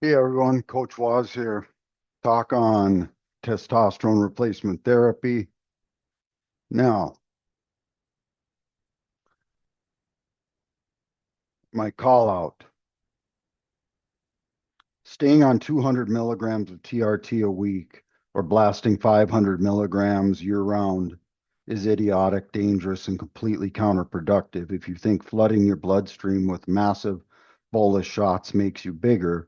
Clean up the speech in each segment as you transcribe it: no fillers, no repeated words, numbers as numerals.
Hey everyone, Coach Waz here. Talk on testosterone replacement therapy. Now, my call out. Staying on 200 milligrams of TRT a week or blasting 500 milligrams year round is idiotic, dangerous, and completely counterproductive. If you think flooding your bloodstream with massive bolus shots makes you bigger,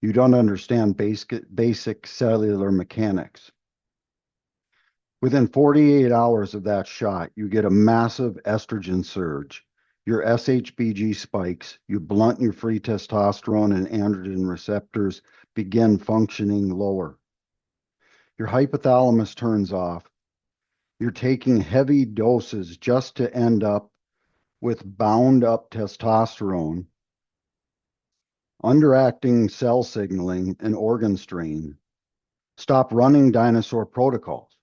you don't understand basic cellular mechanics. Within 48 hours of that shot, you get a massive estrogen surge. Your SHBG spikes, you blunt your free testosterone and androgen receptors begin functioning lower. Your hypothalamus turns off. You're taking heavy doses just to end up with bound up testosterone, underacting cell signaling, and organ strain. Stop running dinosaur protocols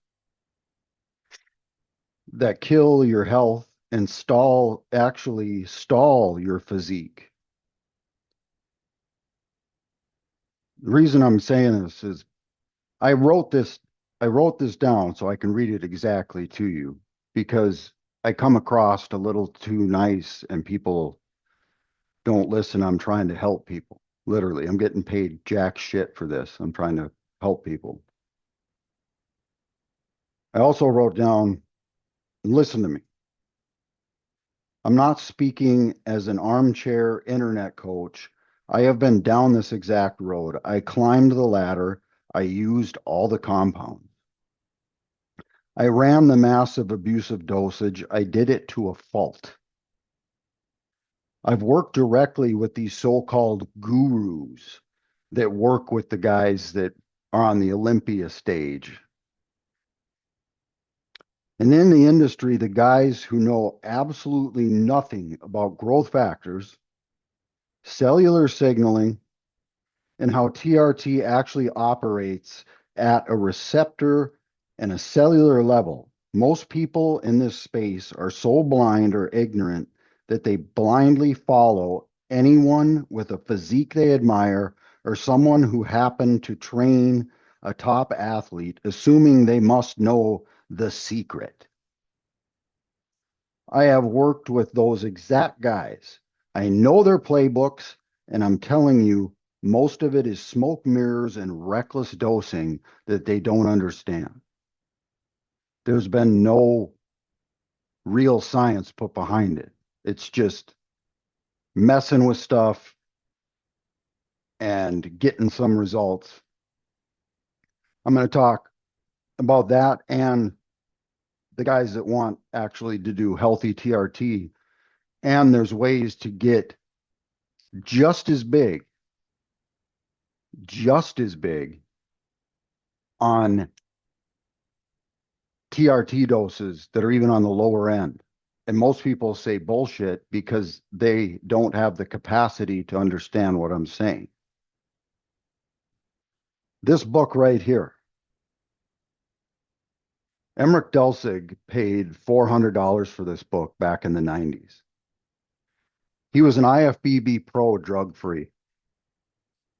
that kill your health and actually stall your physique. The reason I'm saying this is I wrote this I wrote this down so I can read it exactly to you because I come across a little too nice and people don't listen. I'm trying to help people. Literally, I'm getting paid jack shit for this. I'm trying to help people. I also wrote down, listen to me. I'm not speaking as an armchair internet coach. I have been down this exact road. I climbed the ladder. I used all the compounds. I ran the massive abusive dosage. I did it to a fault. I've worked directly with these so-called gurus that work with the guys that are on the Olympia stage. And in the industry, the guys who know absolutely nothing about growth factors, cellular signaling, and how TRT actually operates at a receptor and a cellular level. Most people in this space are so blind or ignorant that they blindly follow anyone with a physique they admire or someone who happened to train a top athlete, assuming they must know the secret. I have worked with those exact guys. I know their playbooks, and I'm telling you, most of it is smoke mirrors and reckless dosing that they don't understand. There's been no real science put behind it. It's just messing with stuff and getting some results. I'm going to talk about that and the guys that want actually to do healthy TRT. And there's ways to get just as big on TRT doses that are even on the lower end. And most people say bullshit because they don't have the capacity to understand what I'm saying. This book right here, Emmerich Delsig paid $400 for this book back in the 90s. He was an IFBB pro, drug-free.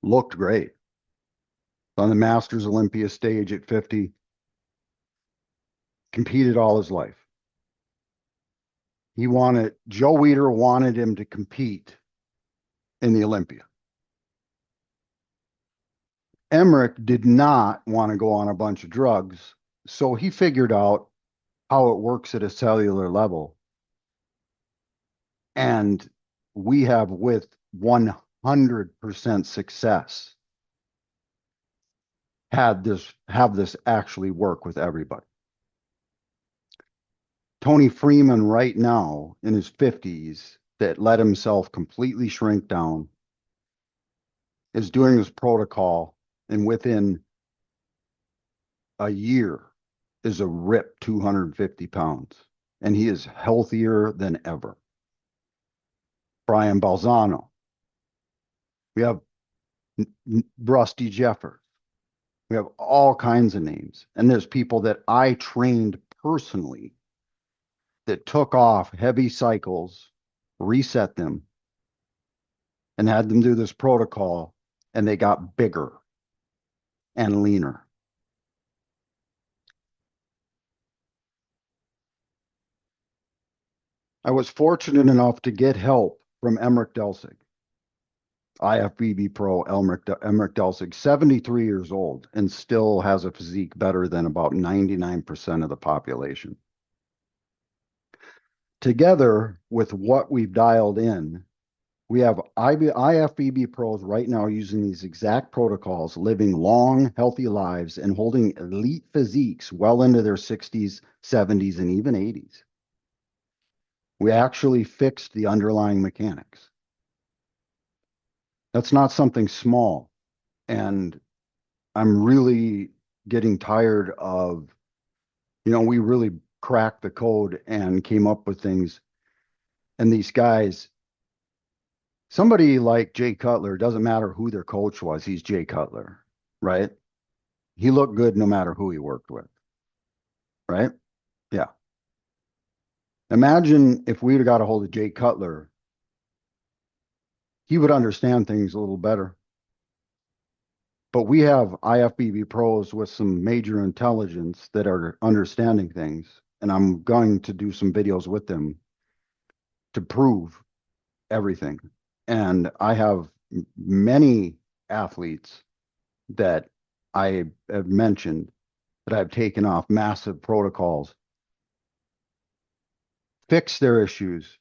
Looked great. On the Masters Olympia stage at 50. Competed all his life. Joe Weider wanted him to compete in the Olympia. Emmerich did not want to go on a bunch of drugs, so he figured out how it works at a cellular level. And we have, with 100% success, have this actually work with everybody. Tony Freeman right now in his 50s that let himself completely shrink down is doing his protocol, and within a year is a ripped 250 pounds, and he is healthier than ever. Brian Balzano. We have Rusty Jeffers. We have all kinds of names. And there's people that I trained personally that took off heavy cycles, reset them, and had them do this protocol and they got bigger and leaner. I was fortunate enough to get help from Emmerich Delsig, IFBB Pro Emmerich Delsig, 73 years old, and still has a physique better than about 99% of the population. Together with what we've dialed in, we have IFBB pros right now using these exact protocols, living long, healthy lives and holding elite physiques well into their 60s, 70s, and even 80s. We actually fixed the underlying mechanics. That's not something small. And I'm really getting tired of, we really cracked the code and came up with things. And these guys, somebody like Jay Cutler, doesn't matter who their coach was, he's Jay Cutler, right? He looked good no matter who he worked with, right? Yeah. Imagine if we'd have got a hold of Jay Cutler, he would understand things a little better. But we have IFBB pros with some major intelligence that are understanding things. And I'm going to do some videos with them to prove everything. And I have many athletes that I have mentioned that I've taken off massive protocols, fixed their issues,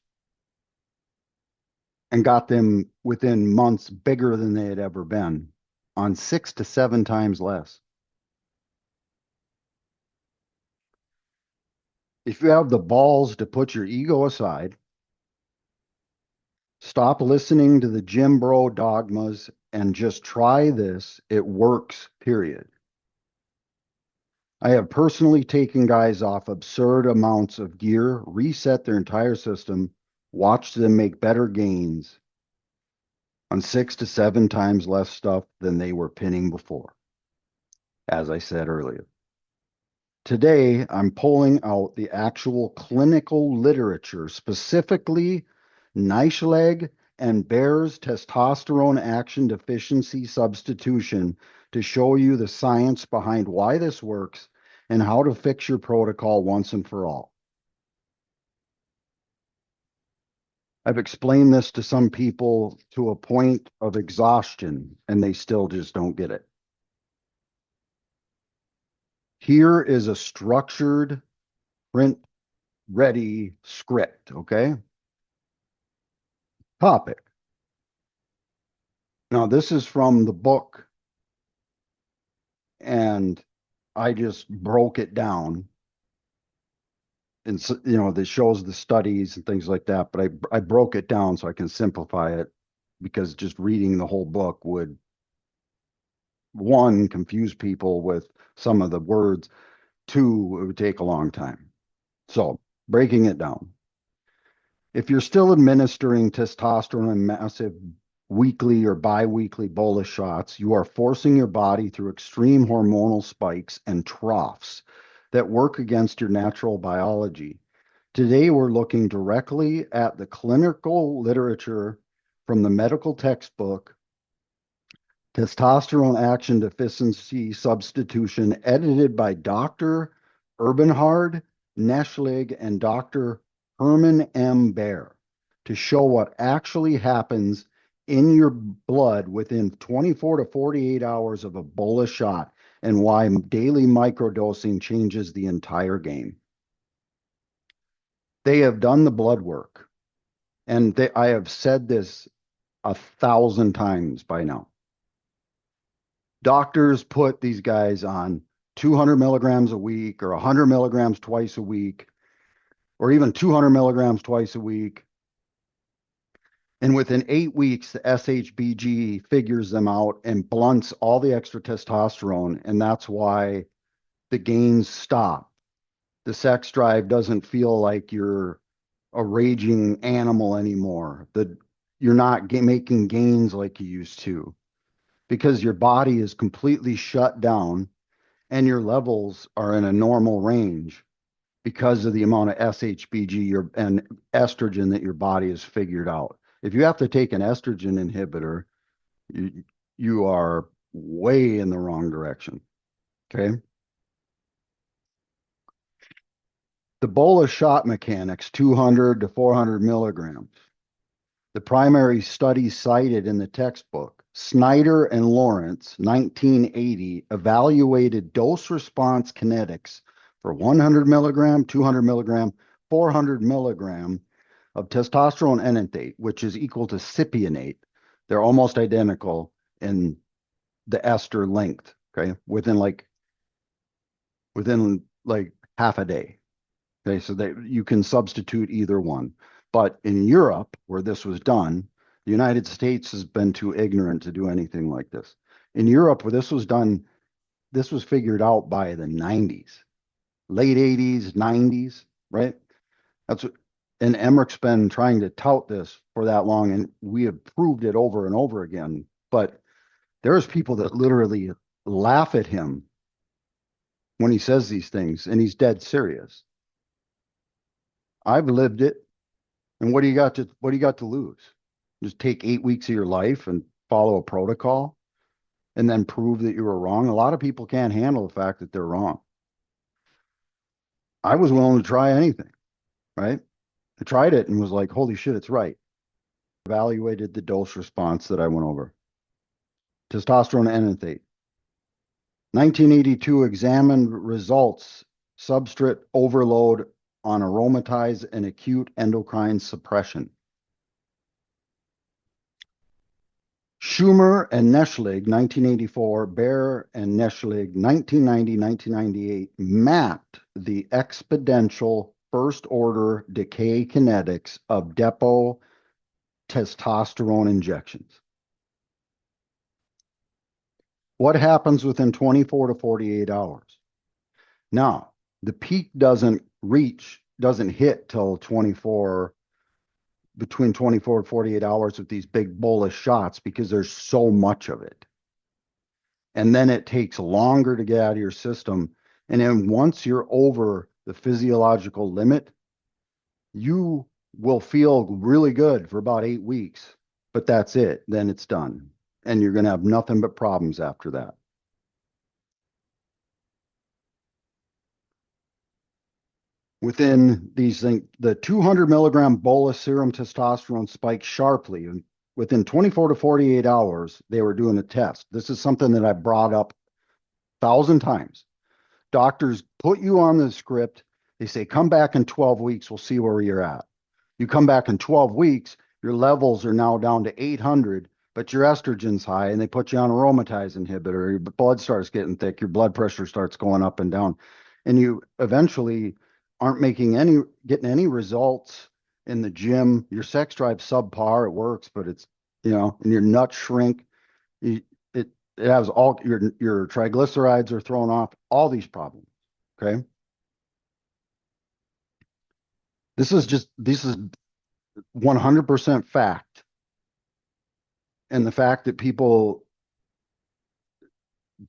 and got them within months bigger than they had ever been on 6 to 7 times less. If you have the balls to put your ego aside, stop listening to the gym bro dogmas and just try this, it works, period. I have personally taken guys off absurd amounts of gear, reset their entire system, watched them make better gains on 6 to 7 times less stuff than they were pinning before, as I said earlier. Today, I'm pulling out the actual clinical literature, specifically Neishlag and Baer's testosterone action deficiency substitution, to show you the science behind why this works and how to fix your protocol once and for all. I've explained this to some people to a point of exhaustion, and they still just don't get it. Here is a structured, print-ready script, okay? Topic. Now, this is from the book, and I just broke it down. And, that shows the studies and things like that, but I broke it down so I can simplify it, because just reading the whole book would, one, confuse people with some of the words, two, it would take a long time. So, breaking it down. If you're still administering testosterone in massive weekly or biweekly bolus shots, you are forcing your body through extreme hormonal spikes and troughs that work against your natural biology. Today, we're looking directly at the clinical literature from the medical textbook, Testosterone Action Deficiency Substitution, edited by Dr. Urbanhard, Neschlig, and Dr. Herman M. Baer, to show what actually happens in your blood within 24 to 48 hours of a bolus shot, and why daily microdosing changes the entire game. They have done the blood work, and I have said this 1,000 times by now. Doctors put these guys on 200 milligrams a week, or 100 milligrams twice a week, or even 200 milligrams twice a week. And within 8 weeks, the SHBG figures them out and blunts all the extra testosterone. And that's why the gains stop. The sex drive doesn't feel like you're a raging animal anymore. You're not making gains like you used to, because your body is completely shut down and your levels are in a normal range because of the amount of SHBG and estrogen that your body has figured out. If you have to take an estrogen inhibitor, you are way in the wrong direction. Okay. The bolus shot mechanics, 200 to 400 milligrams. The primary study cited in the textbook, Snyder and Lawrence, 1980, evaluated dose response kinetics for 100 milligram, 200 milligram, 400 milligram of testosterone enanthate, which is equal to cypionate. They're almost identical in the ester length, okay, within like half a day. Okay, so that you can substitute either one. But in Europe, where this was done, the United States has been too ignorant to do anything like this. In Europe, where this was done, this was figured out by the 90s, late 80s, 90s, right? That's what, and Emmerich's been trying to tout this for that long, and we have proved it over and over again. But there's people that literally laugh at him when he says these things, and he's dead serious. I've lived it. And what do you got to lose? Just take 8 weeks of your life and follow a protocol and then prove that you were wrong. A lot of people can't handle the fact that they're wrong. I was willing to try anything, right? I tried it and was like, holy shit, it's right. Evaluated the dose response that I went over. Testosterone enanthate. 1982 examined results, substrate overload on aromatase and acute endocrine suppression. Schumer and Neschlig, 1984, Baer and Neschlig, 1990-1998, mapped the exponential first-order decay kinetics of depot testosterone injections. What happens within 24 to 48 hours? Now, the peak doesn't hit till between 24 and 48 hours with these big bolus shots because there's so much of it. And then it takes longer to get out of your system. And then once you're over the physiological limit, you will feel really good for about 8 weeks, but that's it. Then it's done. And you're going to have nothing but problems after that. Within these things, the 200 milligram bolus serum testosterone spiked sharply. And within 24 to 48 hours, they were doing a test. This is something that I brought up 1,000 times. Doctors put you on the script. They say, come back in 12 weeks. We'll see where you're at. You come back in 12 weeks, your levels are now down to 800, but your estrogen's high, and they put you on aromatase inhibitor. Your blood starts getting thick. Your blood pressure starts going up and down. And you eventually aren't getting any results in the gym. Your sex drive subpar, it works, but it's, and your nuts shrink. It has all your triglycerides are thrown off, all these problems. Okay. This is 100% fact. And the fact that people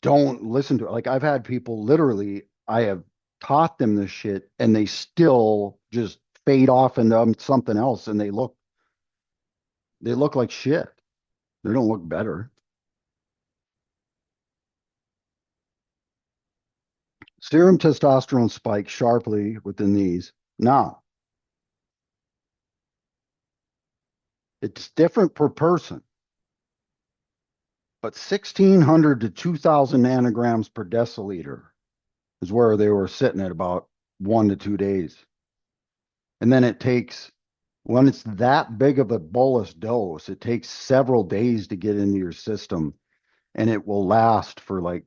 don't listen to it. Like I've had people literally, I have taught them this shit and they still just fade off into something else and they look like shit. They don't look better. Serum testosterone spikes sharply within these. Now, it's different per person, but 1,600 to 2,000 nanograms per deciliter is where they were sitting at about 1 to 2 days. And then when it's that big of a bolus dose, it takes several days to get into your system, and it will last for like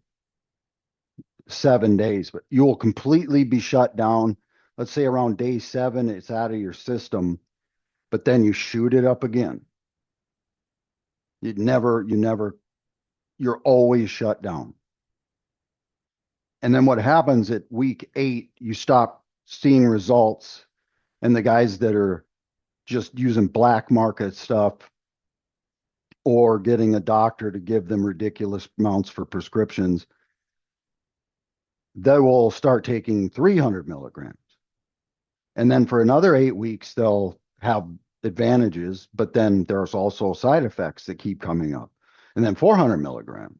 7 days, but you will completely be shut down. Let's say around day 7, it's out of your system, but then you shoot it up again. You're always shut down. And then what happens at week 8, you stop seeing results, and the guys that are just using black market stuff or getting a doctor to give them ridiculous amounts for prescriptions, they will start taking 300 milligrams. And then for another 8 weeks, they'll have advantages, but then there's also side effects that keep coming up. and then 400 milligrams,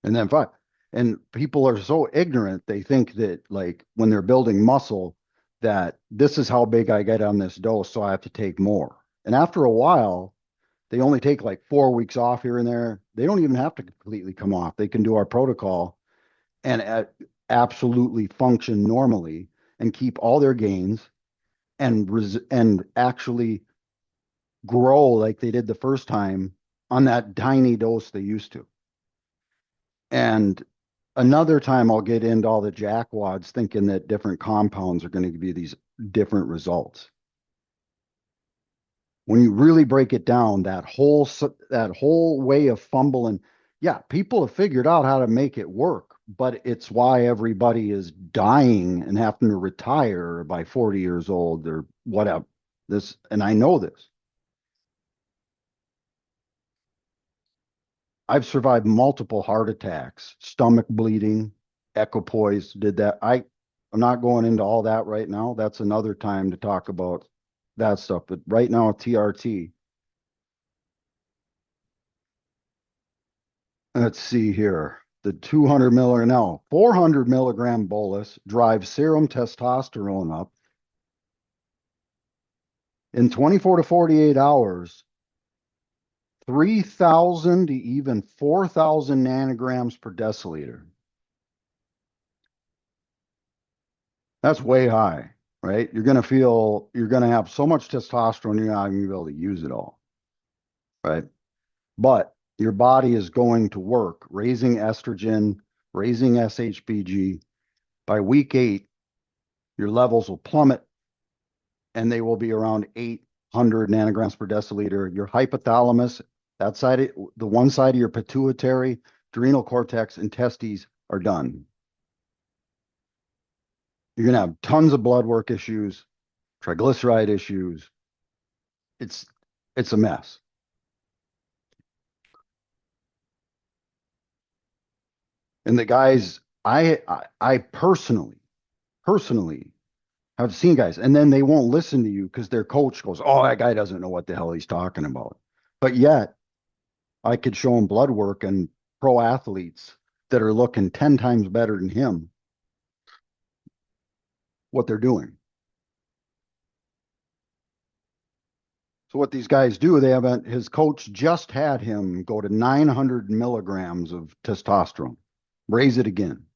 and then five. And people are so ignorant, they think that like when they're building muscle, that this is how big I get on this dose, so I have to take more. And after a while, they only take like 4 weeks off here and there. They don't even have to completely come off. They can do our protocol and absolutely function normally and keep all their gains and actually grow like they did the first time on that tiny dose they used to. And another time I'll get into all the jackwads thinking that different compounds are going to give you these different results. When you really break it down, that whole way of fumbling, yeah, people have figured out how to make it work, but it's why everybody is dying and having to retire by 40 years old or whatever. This, and I know this. I've survived multiple heart attacks, stomach bleeding, equipoise, did that. I'm not going into all that right now. That's another time to talk about that stuff. But right now, TRT. Let's see here. The 200 milligram, now 400 milligram bolus drives serum testosterone up. In 24 to 48 hours, 3,000 to even 4,000 nanograms per deciliter. That's way high, right? You're going to have so much testosterone, you're not going to be able to use it all, right? But your body is going to work, raising estrogen, raising SHBG. By week 8, your levels will plummet and they will be around 800 nanograms per deciliter. Your hypothalamus, that side, the one side of your pituitary, adrenal cortex, and testes are done. You're going to have tons of blood work issues, triglyceride issues. It's a mess. And the guys, I personally have seen guys, and then they won't listen to you because their coach goes, "Oh, that guy doesn't know what the hell he's talking about." But yet, I could show him blood work and pro athletes that are looking 10 times better than him, what they're doing. So what these guys do, his coach just had him go to 900 milligrams of testosterone, raise it again.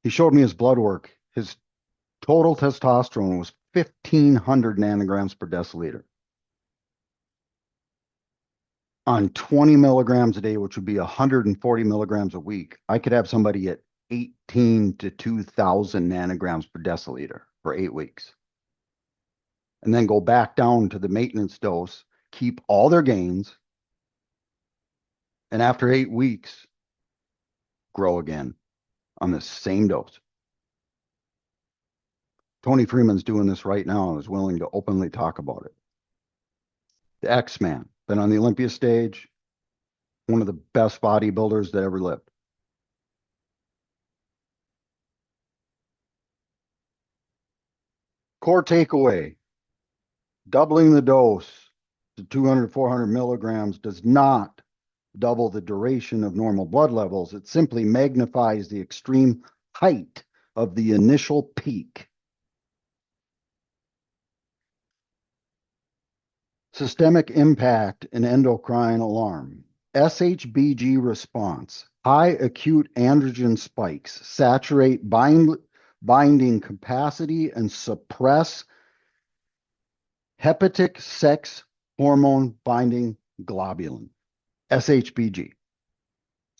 He showed me his blood work. His total testosterone was 1,500 nanograms per deciliter on 20 milligrams a day, which would be 140 milligrams a week. I could have somebody at 18 to 2,000 nanograms per deciliter for 8 weeks. And then go back down to the maintenance dose, keep all their gains, and after 8 weeks, grow again on the same dose. Tony Freeman's doing this right now and is willing to openly talk about it. The X-Man, been on the Olympia stage, one of the best bodybuilders that ever lived. Core takeaway, doubling the dose to 200, 400 milligrams does not double the duration of normal blood levels. It simply magnifies the extreme height of the initial peak. Systemic impact and endocrine alarm. SHBG response. High acute androgen spikes saturate binding capacity and suppress hepatic sex hormone binding globulin. SHBG,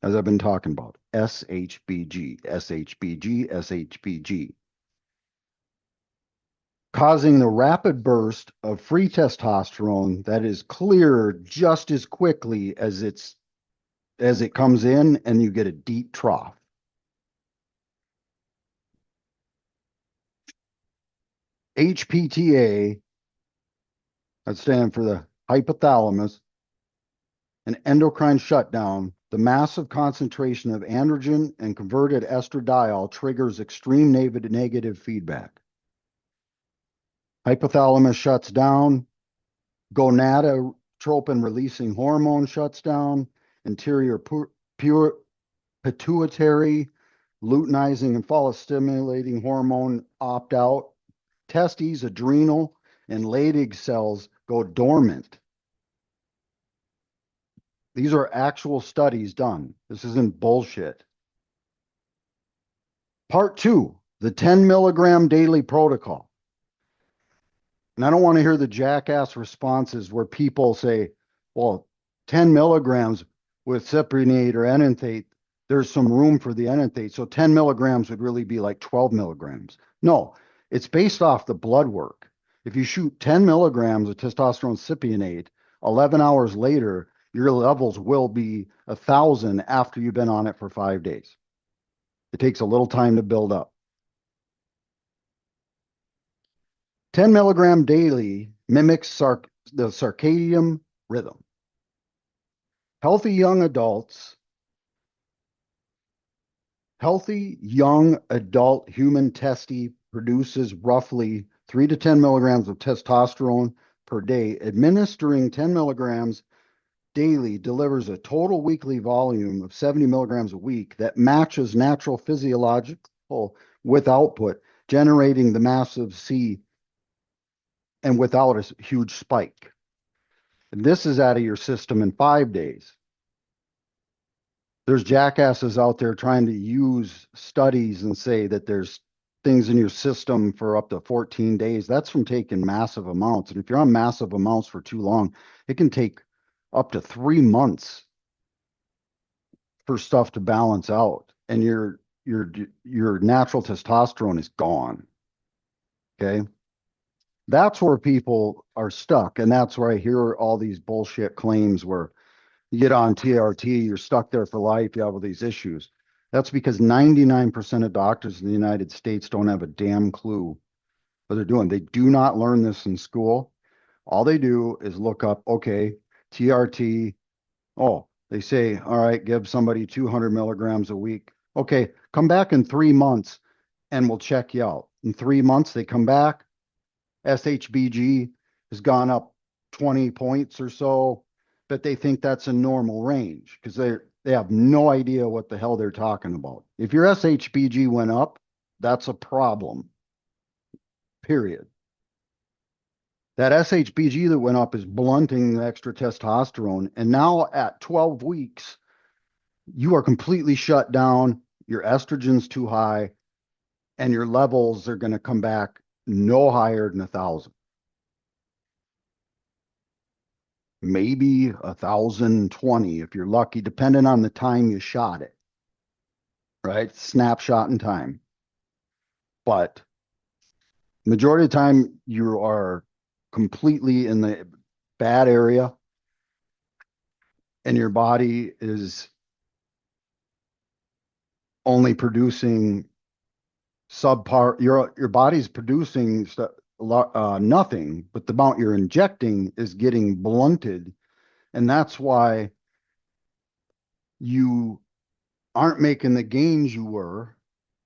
as I've been talking about. SHBG, SHBG, SHBG. Causing the rapid burst of free testosterone that is cleared just as quickly as it comes in, and you get a deep trough. HPTA, that stands for the hypothalamus, an endocrine shutdown. The massive concentration of androgen and converted estradiol triggers extreme negative feedback. Hypothalamus shuts down, gonada gonadotropin releasing hormone shuts down, anterior pure pituitary, luteinizing and follicle-stimulating hormone opt out, testes, adrenal, and Leydig cells go dormant. These are actual studies done. This isn't bullshit. Part 2, the 10 milligram daily protocol. And I don't want to hear the jackass responses where people say, well, 10 milligrams with cyprinate or enanthate, there's some room for the enanthate. So 10 milligrams would really be like 12 milligrams. No, it's based off the blood work. If you shoot 10 milligrams of testosterone cypionate, 11 hours later, your levels will be 1,000 after you've been on it for 5 days. It takes a little time to build up. 10 milligram daily mimics the circadian rhythm. Healthy young adult human testis produces roughly 3 to 10 milligrams of testosterone per day. Administering 10 milligrams daily delivers a total weekly volume of 70 milligrams a week that matches natural physiological with output, generating the massive C and without a huge spike. And this is out of your system in 5 days. There's jackasses out there trying to use studies and say that there's things in your system for up to 14 days. That's from taking massive amounts. And if you're on massive amounts for too long, it can take up to 3 months for stuff to balance out. And your natural testosterone is gone. Okay. That's where people are stuck. And that's where I hear all these bullshit claims where you get on TRT, you're stuck there for life, you have all these issues. That's because 99% of doctors in the United States don't have a damn clue what they're doing. They do not learn this in school. All they do is look up, okay, TRT. Oh, they say, all right, give somebody 200 milligrams a week. Okay, come back in 3 months and we'll check you out. In 3 months, they come back. SHBG has gone up 20 points or so, but they think that's a normal range because they have no idea what the hell they're talking about. If your SHBG went up, that's a problem, period. That SHBG that went up is blunting the extra testosterone. And now at 12 weeks, you are completely shut down. Your estrogen's too high and your levels are going to come back no higher than 1,000. Maybe 1,020 if you're lucky, depending on the time you shot it, right? Snapshot in time. But majority of the time you are completely in the bad area and your body is only producing subpar. Your body's producing nothing, but the amount you're injecting is getting blunted. And that's why you aren't making the gains you were,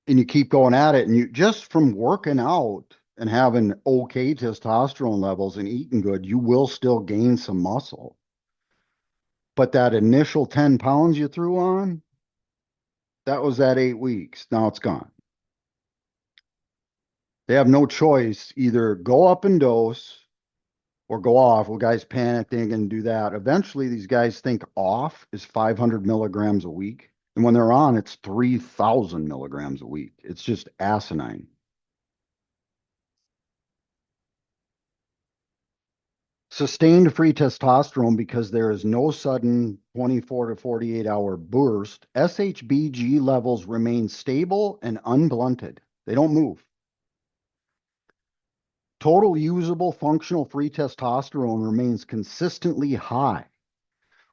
and you keep going at it. And you just from working out and having okay testosterone levels and eating good, you will still gain some muscle. But that initial 10 pounds you threw on, that was at 8 weeks. Now it's gone. They have no choice. Either go up in dose or go off. Well, guys panic, they ain't gonna do that. Eventually, these guys think off is 500 milligrams a week. And when they're on, it's 3,000 milligrams a week. It's just asinine. Sustained free testosterone, because there is no sudden 24 to 48 hour burst, SHBG levels remain stable and unblunted. They don't move. Total usable functional free testosterone remains consistently high.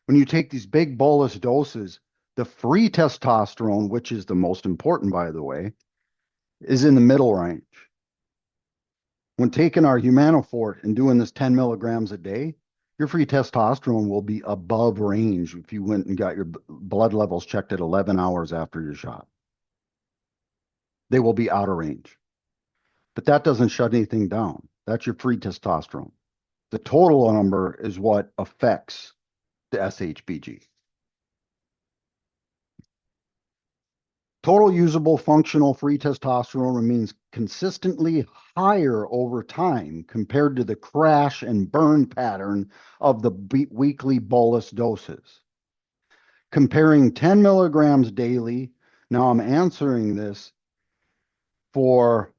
When you take these big bolus doses, the free testosterone, which is the most important, by the way, is in the middle range. When taking our Humanofort and doing this 10 milligrams a day, your free testosterone will be above range if you went and got your blood levels checked at 11 hours after your shot. They will be out of range. But that doesn't shut anything down. That's your free testosterone. The total number is what affects the SHBG. Total usable functional free testosterone remains consistently higher over time compared to the crash and burn pattern of the weekly bolus doses. Comparing 10 milligrams daily, now I'm answering this for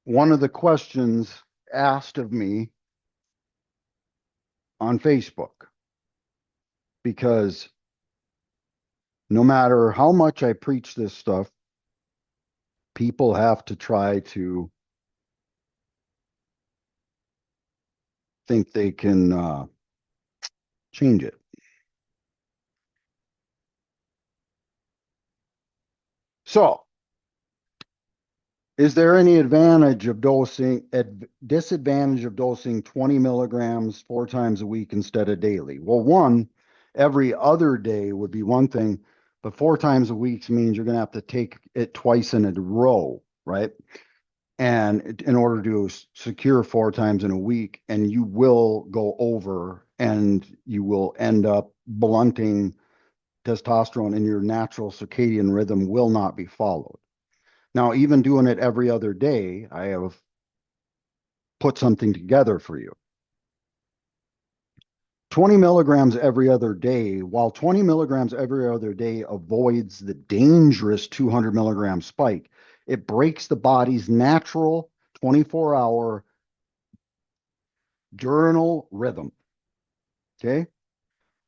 one of the questions asked of me on Facebook, because no matter how much I preach this stuff, people have to try to think they can change it. So, is there any disadvantage of dosing 20 milligrams 4 times a week instead of daily? Well, one, every other day would be one thing, but 4 times a week means you're going to have to take it twice in a row, right? And in order to secure 4 times in a week, and you will go over and you will end up blunting testosterone, and your natural circadian rhythm will not be followed. Now, even doing it every other day, I have put something together for you. 20 milligrams every other day, while 20 milligrams every other day avoids the dangerous 200 milligram spike, it breaks the body's natural 24-hour diurnal rhythm. Okay.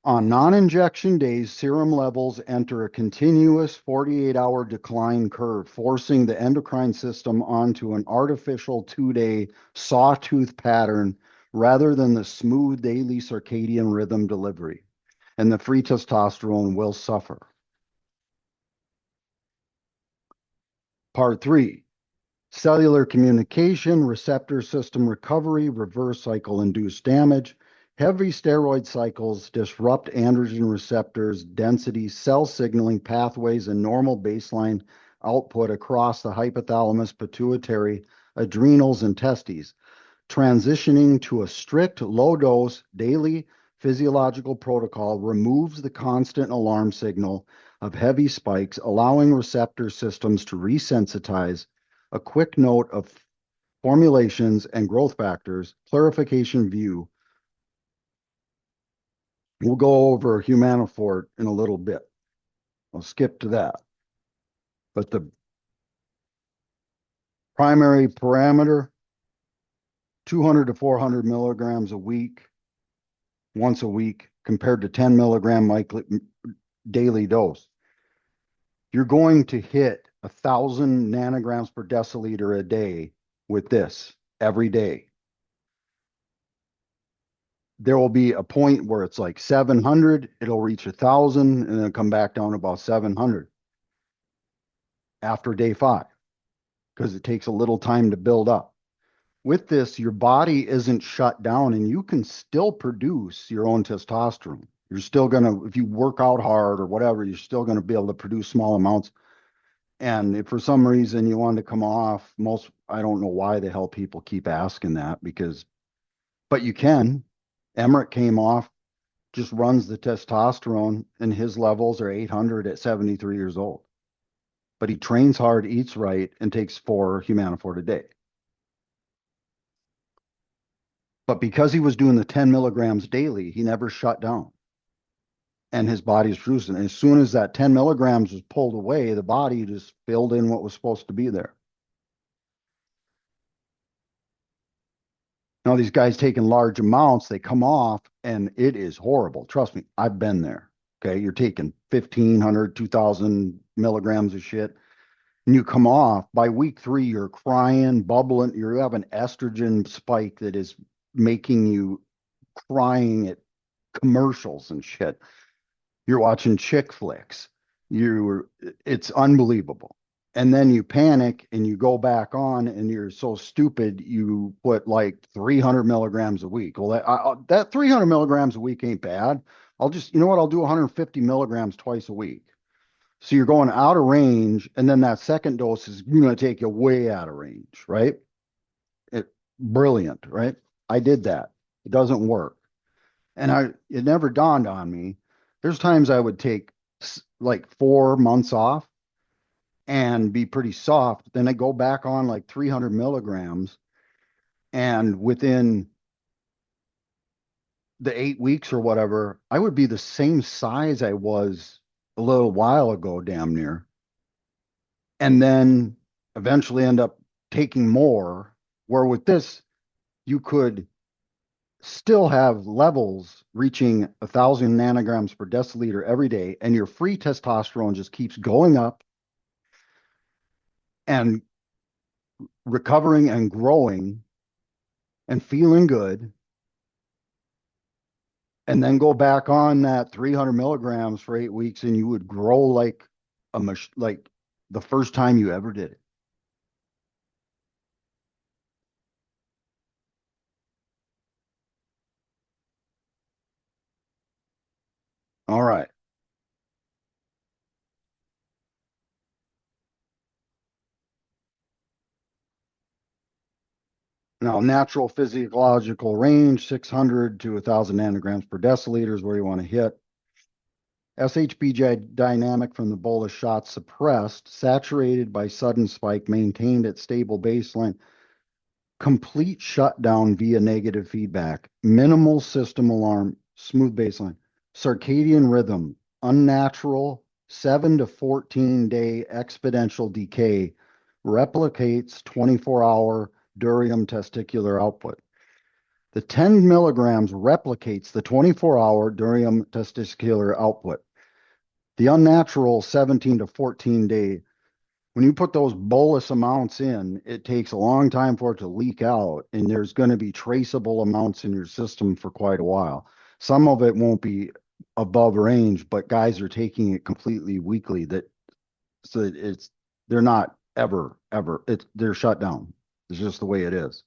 On non-injection days, serum levels enter a continuous 48-hour decline curve, forcing the endocrine system onto an artificial 2-day sawtooth pattern rather than the smooth daily circadian rhythm delivery, and the free testosterone will suffer. Part 3, cellular communication, receptor system recovery, reverse cycle induced damage. Heavy steroid cycles disrupt androgen receptors, density, cell signaling pathways, and normal baseline output across the hypothalamus, pituitary, adrenals, and testes. Transitioning to a strict low-dose daily physiological protocol removes the constant alarm signal of heavy spikes, allowing receptor systems to resensitize. A quick note of formulations and growth factors, clarification view. We'll go over humanofort in a little bit. I'll skip to that. But the primary parameter, 200 to 400 milligrams a week, once a week, compared to 10 milligram daily dose. You're going to hit 1,000 nanograms per deciliter a day with this every day. There will be a point where it's like 700, it'll reach 1,000, and then come back down about 700 after day 5, because it takes a little time to build up. With this, your body isn't shut down, and you can still produce your own testosterone. You're still going to, if you work out hard or whatever, you're still going to be able to produce small amounts. And if for some reason you want to come off, I don't know why the hell people keep asking that, but you can. Emmerich came off, just runs the testosterone, and his levels are 800 at 73 years old. But he trains hard, eats right, and takes 4 humanofort a day. But because he was doing the 10 milligrams daily, he never shut down. And his body's producing. And as soon as that 10 milligrams was pulled away, the body just filled in what was supposed to be there. Now, these guys taking large amounts, they come off, and it is horrible. Trust me, I've been there. Okay. You're taking 1,500, 2,000 milligrams of shit, and you come off. By week 3, you're crying, bubbling. You have an estrogen spike that is making you crying at commercials and shit. You're watching chick flicks. It's unbelievable. And then you panic and you go back on, and you're so stupid you put like 300 milligrams a week. Well, that 300 milligrams a week ain't bad. You know what? I'll do 150 milligrams twice a week. So you're going out of range, and then that second dose is going to take you way out of range, right? Brilliant, right? I did that. It doesn't work. And it never dawned on me. There's times I would take like 4 months off and be pretty soft. Then I go back on like 300 milligrams. And within the 8 weeks or whatever, I would be the same size I was a little while ago, damn near. And then eventually end up taking more. Where with this, you could still have levels reaching 1,000 nanograms per deciliter every day, and your free testosterone just keeps going up and recovering and growing and feeling good, and then go back on that 300 milligrams for 8 weeks, and you would grow like like the first time you ever did it. All right. Now, natural physiological range, 600 to 1,000 nanograms per deciliter is where you want to hit. SHBG dynamic from the bolus shot suppressed, saturated by sudden spike, maintained at stable baseline, complete shutdown via negative feedback, minimal system alarm, smooth baseline, circadian rhythm, unnatural 7 to 14 day exponential decay, replicates 24-hour durium testicular output. The 10 milligrams replicates the 24-hour durium testicular output. The unnatural 17 to 14 day, when you put those bolus amounts in, it takes a long time for it to leak out, and there's going to be traceable amounts in your system for quite a while. Some of it won't be above range, but guys are taking it completely weekly. So they're not ever. They're shut down. It's just the way it is.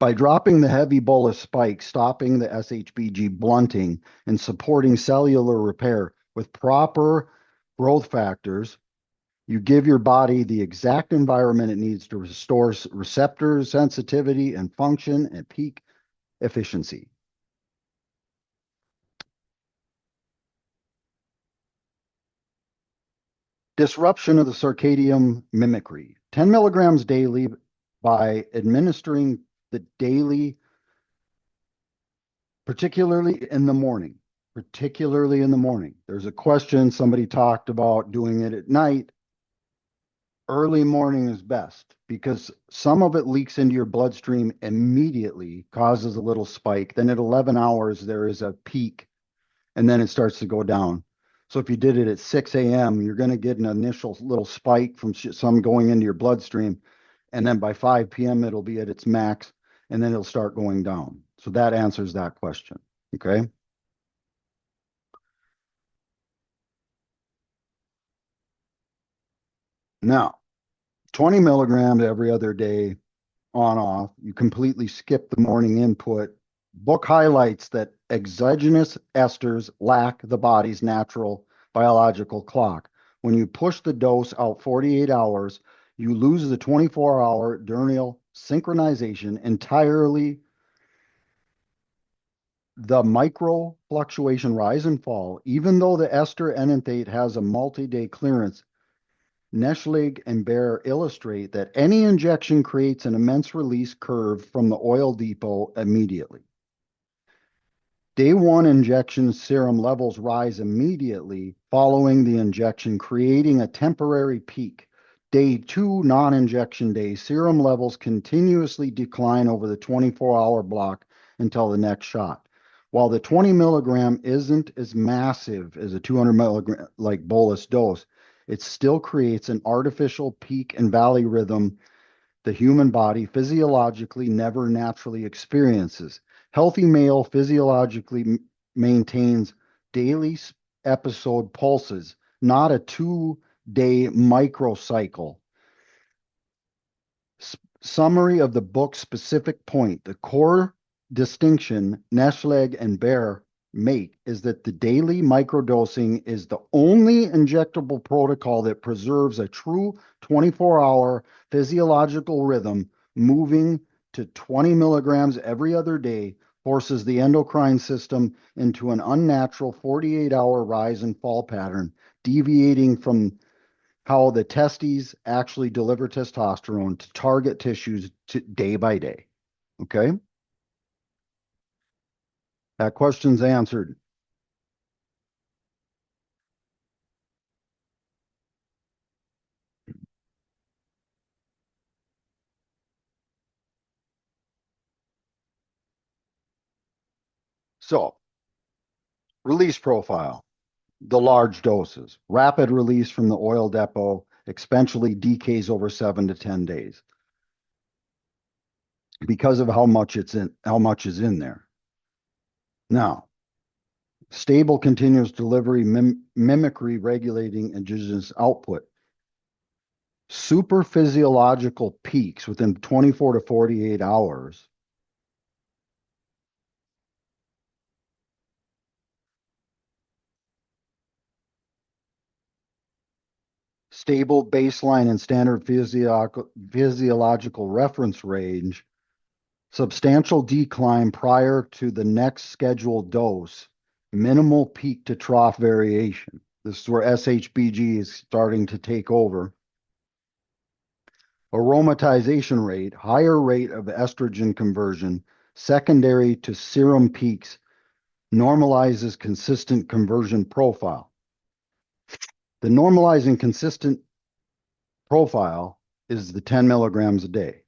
By dropping the heavy bolus spike, stopping the SHBG blunting, and supporting cellular repair with proper growth factors, you give your body the exact environment it needs to restore receptor sensitivity and function at peak efficiency. Disruption of the circadian mimicry. 10 milligrams daily by administering the daily, particularly in the morning. Particularly in the morning. There's a question somebody talked about doing it at night. Early morning is best because some of it leaks into your bloodstream immediately, causes a little spike. Then at 11 hours, there is a peak, and then it starts to go down. So if you did it at 6 a.m., you're going to get an initial little spike from some going into your bloodstream. And then by 5 p.m., it'll be at its max, and then it'll start going down. So that answers that question. Okay. Now, 20 milligrams every other day on off. You completely skip the morning input. Book highlights that exogenous esters lack the body's natural biological clock. When you push the dose out 48 hours, you lose the 24-hour diurnal synchronization entirely. The micro fluctuation rise and fall, even though the ester enanthate has a multi-day clearance. Neschlig and Baer illustrate that any injection creates an immense release curve from the oil depot immediately. Day one injection serum levels rise immediately following the injection, creating a temporary peak. Day two non-injection day, serum levels continuously decline over the 24-hour block until the next shot. While the 20 milligram isn't as massive as a 200 milligram like bolus dose, it still creates an artificial peak and valley rhythm the human body physiologically never naturally experiences. Healthy male physiologically maintains daily episode pulses, not a 2 day microcycle. Summary of the book's specific point. The core distinction Neschleg and Baer make is that the daily microdosing is the only injectable protocol that preserves a true 24-hour physiological rhythm, moving to 20 milligrams every other day forces the endocrine system into an unnatural 48-hour rise and fall pattern, deviating from how the testes actually deliver testosterone to target tissues day by day. Okay? That question's answered. So, release profile. The large doses. Rapid release from the oil depot, exponentially decays over 7 to 10 days because of how much is in there. Now, stable continuous delivery, mimicry regulating indigenous output. Super physiological peaks within 24 to 48 hours. Stable baseline and standard physiological reference range. Substantial decline prior to the next scheduled dose. Minimal peak to trough variation. This is where SHBG is starting to take over. Aromatization rate, higher rate of estrogen conversion, secondary to serum peaks, normalizes consistent conversion profile. The normalizing consistent profile is the 10 milligrams a day.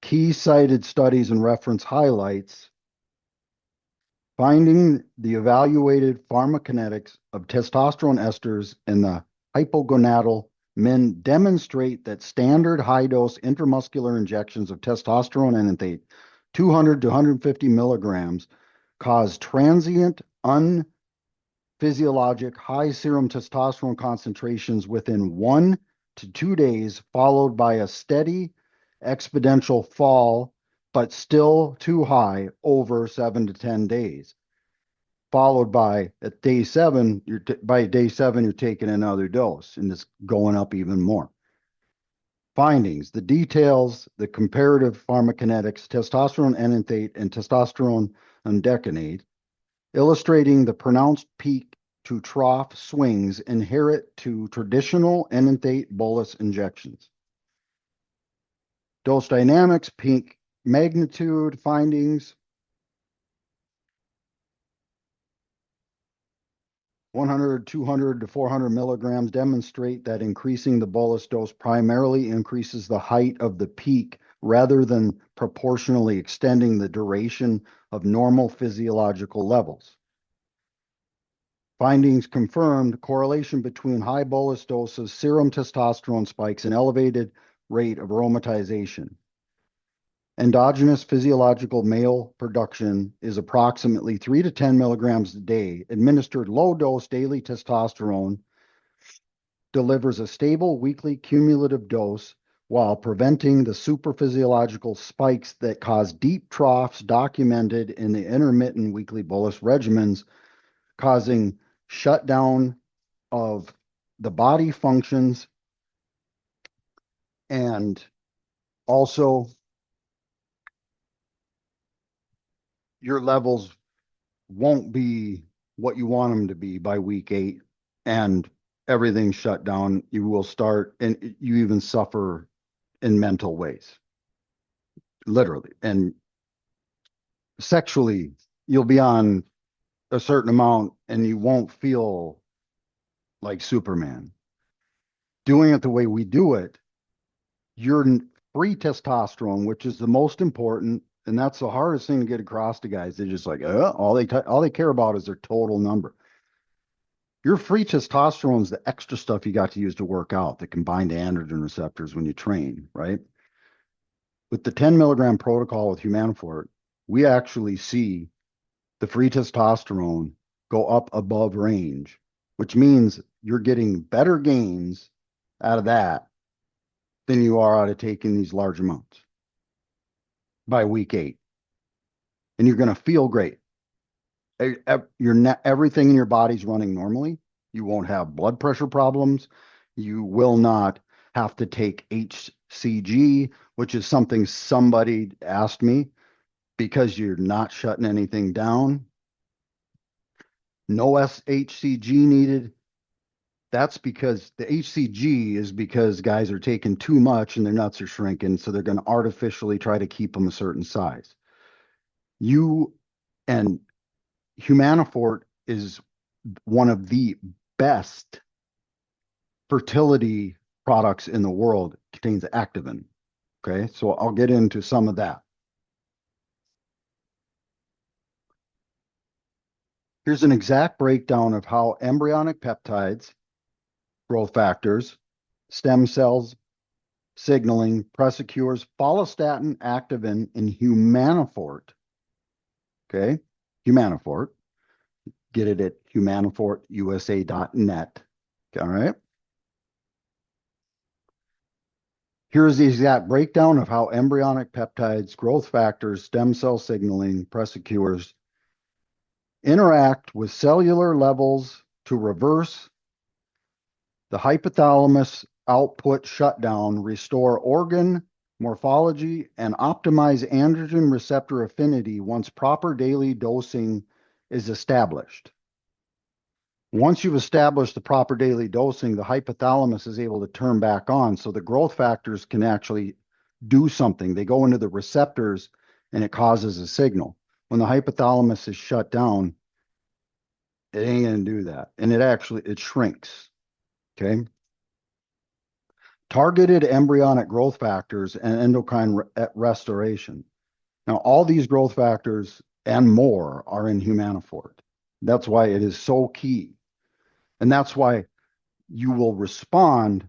Key cited studies and reference highlights. Finding the evaluated pharmacokinetics of testosterone esters in the hypogonadal men demonstrate that standard high-dose intramuscular injections of testosterone enanthate, 200 to 150 milligrams, cause transient, unphysiologic high serum testosterone concentrations within 1 to 2 days, followed by a steady exponential fall, but still too high over 7 to 10 days. Followed by at day 7, by day 7, you're taking another dose and it's going up even more. Findings, the details, the comparative pharmacokinetics, testosterone enanthate and testosterone undecanate, illustrating the pronounced peak to trough swings inherent to traditional enanthate bolus injections. Dose dynamics, peak magnitude findings, 100, 200 to 400 milligrams demonstrate that increasing the bolus dose primarily increases the height of the peak rather than proportionally extending the duration of normal physiological levels. Findings confirmed correlation between high bolus doses, serum testosterone spikes, and elevated rate of aromatization. Endogenous physiological male production is approximately 3 to 10 milligrams a day. Administered low-dose daily testosterone delivers a stable weekly cumulative dose while preventing the superphysiological spikes that cause deep troughs documented in the intermittent weekly bolus regimens, causing shutdown of the body functions and also your levels won't be what you want them to be by week 8 and everything's shut down. You will start, and you even suffer in mental ways, literally. And sexually, you'll be on a certain amount and you won't feel like Superman. Doing it the way we do it, your free testosterone, which is the most important, and that's the hardest thing to get across to guys. They're just like, all they care about is their total number. Your free testosterone is the extra stuff you got to use to work out, the combined androgen receptors when you train, right? With the 10 milligram protocol with Humanofort, we actually see the free testosterone go up above range, which means you're getting better gains out of that than you are out of taking these large amounts by week 8. And you're going to feel great. Everything in your body's running normally. You won't have blood pressure problems. You will not have to take SHBG, which is something somebody asked me because you're not shutting anything down. No SHBG needed. That's because the HCG is because guys are taking too much and their nuts are shrinking, so they're going to artificially try to keep them a certain size. You and Humanofort is one of the best fertility products in the world. It contains activin. Okay, so I'll get into some of that. Here's an exact breakdown of how embryonic peptides, growth factors, stem cells, signaling, presicures, follistatin, activin, and Humanofort. Okay, Humanofort. Get it at humanofortusa.net. All right. Here's the exact breakdown of how embryonic peptides, growth factors, stem cell signaling, presicures interact with cellular levels to reverse the hypothalamus output shutdown, restore organ morphology, and optimize androgen receptor affinity once proper daily dosing is established. Once you've established the proper daily dosing, the hypothalamus is able to turn back on, so the growth factors can actually do something. They go into the receptors and it causes a signal. When the hypothalamus is shut down, it ain't going to do that. And it shrinks. Okay. Targeted embryonic growth factors and endocrine restoration. Now, all these growth factors and more are in Humanofort. That's why it is so key. And that's why you will respond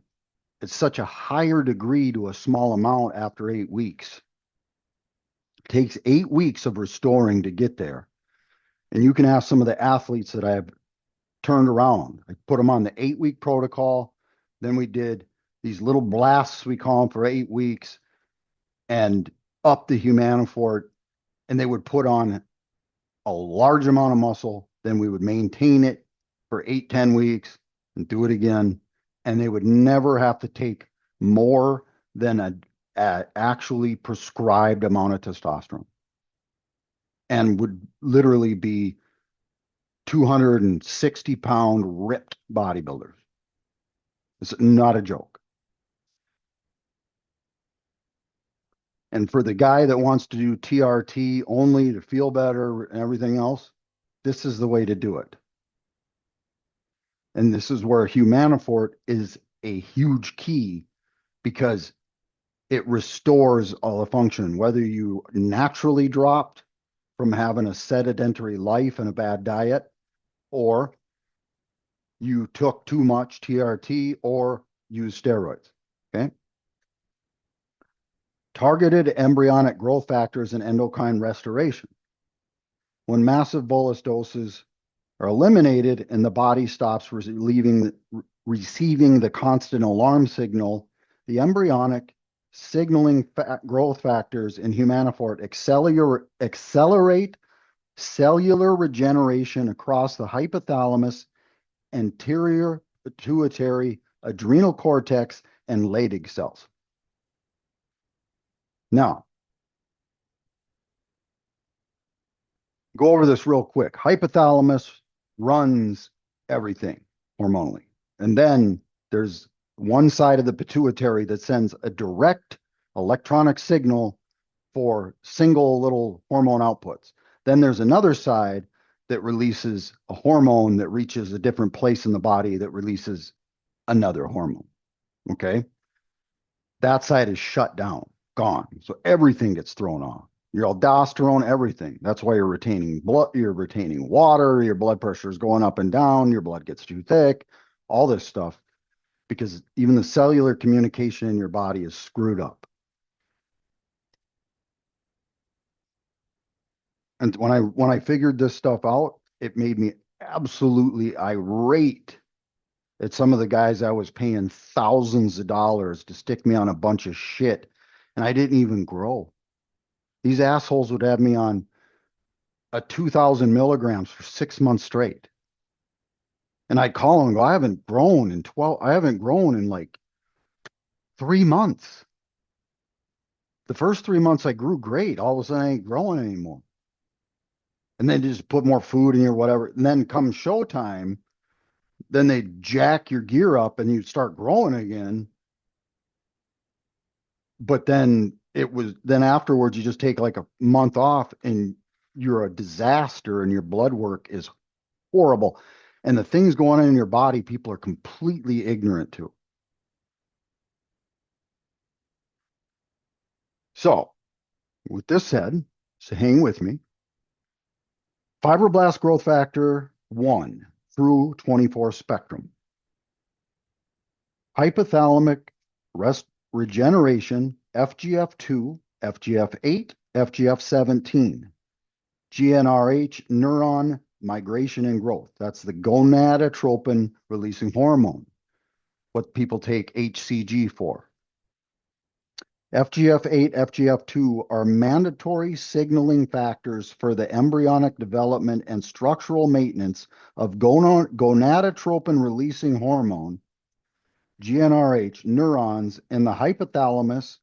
at such a higher degree to a small amount after 8 weeks. It takes 8 weeks of restoring to get there. And you can ask some of the athletes that I've turned around. I put them on the 8-week protocol. Then we did these little blasts, we call them, for 8 weeks, and up the Humanofort. And they would put on a large amount of muscle. Then we would maintain it for 8-10 weeks and do it again. And they would never have to take more than a actually prescribed amount of testosterone, and would literally be 260-pound ripped bodybuilders. It's not a joke. And for the guy that wants to do TRT only to feel better and everything else, this is the way to do it. And this is where Humanofort is a huge key, because it restores all the function. Whether you naturally dropped from having a sedentary life and a bad diet, or you took too much TRT or used steroids. Okay. Targeted embryonic growth factors and endocrine restoration. When massive bolus doses are eliminated and the body stops receiving the constant alarm signal, the embryonic signaling growth factors in Humanofort accelerate cellular regeneration across the hypothalamus, anterior pituitary, adrenal cortex, and Leydig cells. Now, go over this real quick. Hypothalamus runs everything hormonally. And then there's one side of the pituitary that sends a direct electronic signal for single little hormone outputs. Then there's another side that releases a hormone that reaches a different place in the body that releases another hormone. Okay. That side is shut down, gone. So everything gets thrown off. Your aldosterone, everything. That's why you're retaining blood, you're retaining water, your blood pressure is going up and down, your blood gets too thick, all this stuff, because even the cellular communication in your body is screwed up. And when I figured this stuff out, it made me absolutely irate at some of the guys I was paying thousands of dollars to stick me on a bunch of shit, and I didn't even grow. These assholes would have me on a 2,000 milligrams for 6 months straight. And I'd call them and go, I haven't grown in like 3 months. The first 3 months I grew great. All of a sudden I ain't growing anymore. And then just put more food in your whatever. And then come showtime, then they jack your gear up and you start growing again. But then afterwards you just take like a month off and you're a disaster and your blood work is horrible. And the things going on in your body, people are completely ignorant to. So, with this said, so hang with me. Fibroblast growth factor 1 through 24 spectrum. Hypothalamic rest regeneration, FGF2, FGF8, FGF17. GnRH, neuron migration and growth. That's the gonadotropin releasing hormone, what people take HCG for. FGF8, FGF2 are mandatory signaling factors for the embryonic development and structural maintenance of gonadotropin releasing hormone, GnRH, neurons in the hypothalamus.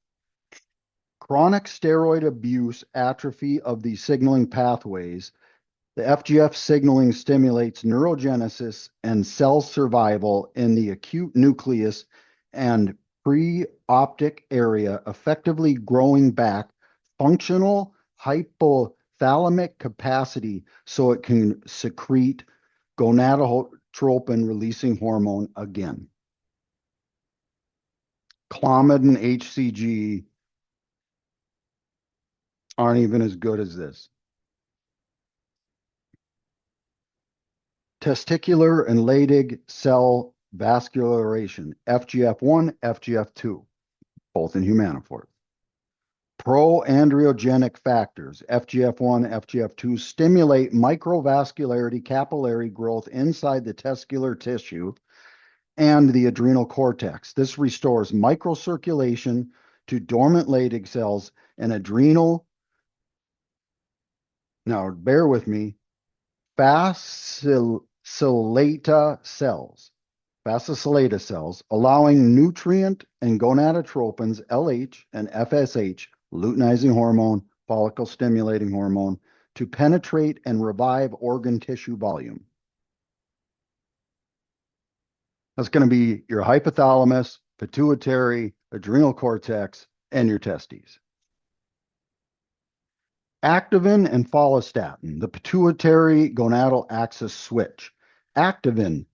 Chronic steroid abuse atrophy of the signaling pathways. The FGF signaling stimulates neurogenesis and cell survival in the acute nucleus and preoptic area, effectively growing back functional hypothalamic capacity so it can secrete gonadotropin releasing hormone again. Clomid and HCG aren't even as good as this. Testicular and Leydig cell vascularization, FGF1, FGF2, both in humanophore. Pro-androgenic factors, FGF1, FGF2, stimulate microvascularity, capillary growth inside the testicular tissue and the adrenal cortex. This restores microcirculation to dormant Leydig cells and adrenal, now bear with me, fasciculata cells, allowing nutrient and gonadotropins, LH and FSH, luteinizing hormone, follicle stimulating hormone, to penetrate and revive organ tissue volume. That's going to be your hypothalamus, pituitary, adrenal cortex, and your testes. Activin and follistatin, the pituitary gonadal axis switch. Activin,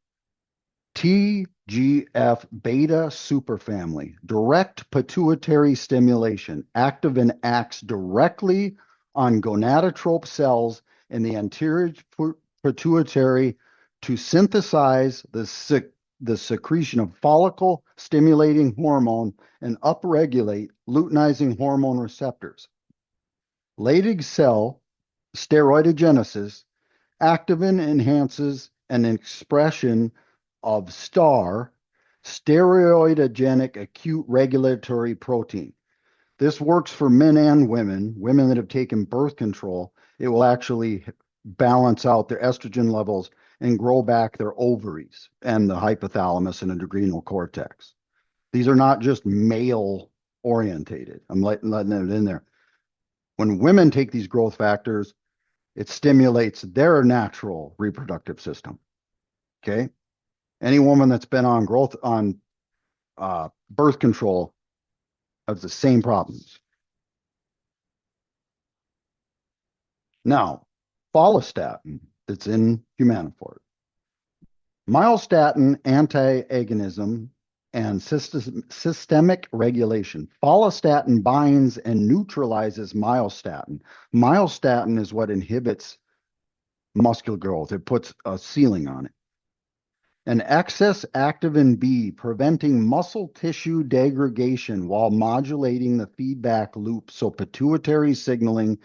TGF beta superfamily, direct pituitary stimulation. Activin acts directly on gonadotrope cells in the anterior pituitary to synthesize the secretion of follicle stimulating hormone and upregulate luteinizing hormone receptors. Leydig cell steroidogenesis, activin enhances an expression of STAR, steroidogenic acute regulatory protein. This works for men and women that have taken birth control. It will actually balance out their estrogen levels and grow back their ovaries and the hypothalamus and adrenal cortex. These are not just male orientated. I'm letting it in there. When women take these growth factors, it stimulates their natural reproductive system. Okay. Any woman that's been on birth control has the same problems. Now, follistatin that's in humanophore. Myostatin antagonism and systemic regulation. Follistatin binds and neutralizes myostatin. Myostatin is what inhibits muscular growth. It puts a ceiling on it. And excess activin B, preventing muscle tissue degradation while modulating the feedback loop so pituitary signaling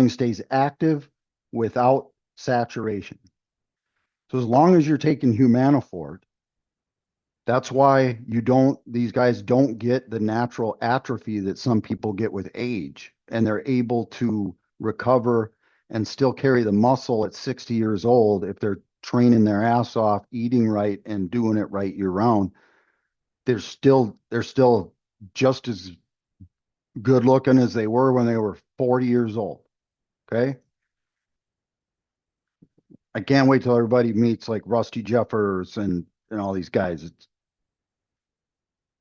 stays active without saturation. So as long as you're taking humanophore, that's why these guys don't get the natural atrophy that some people get with age, and they're able to recover and still carry the muscle at 60 years old if they're training their ass off, eating right, and doing it right year round. They're still just as good looking as they were when they were 40 years old. Okay. I can't wait till everybody meets like Rusty Jeffers and all these guys. It's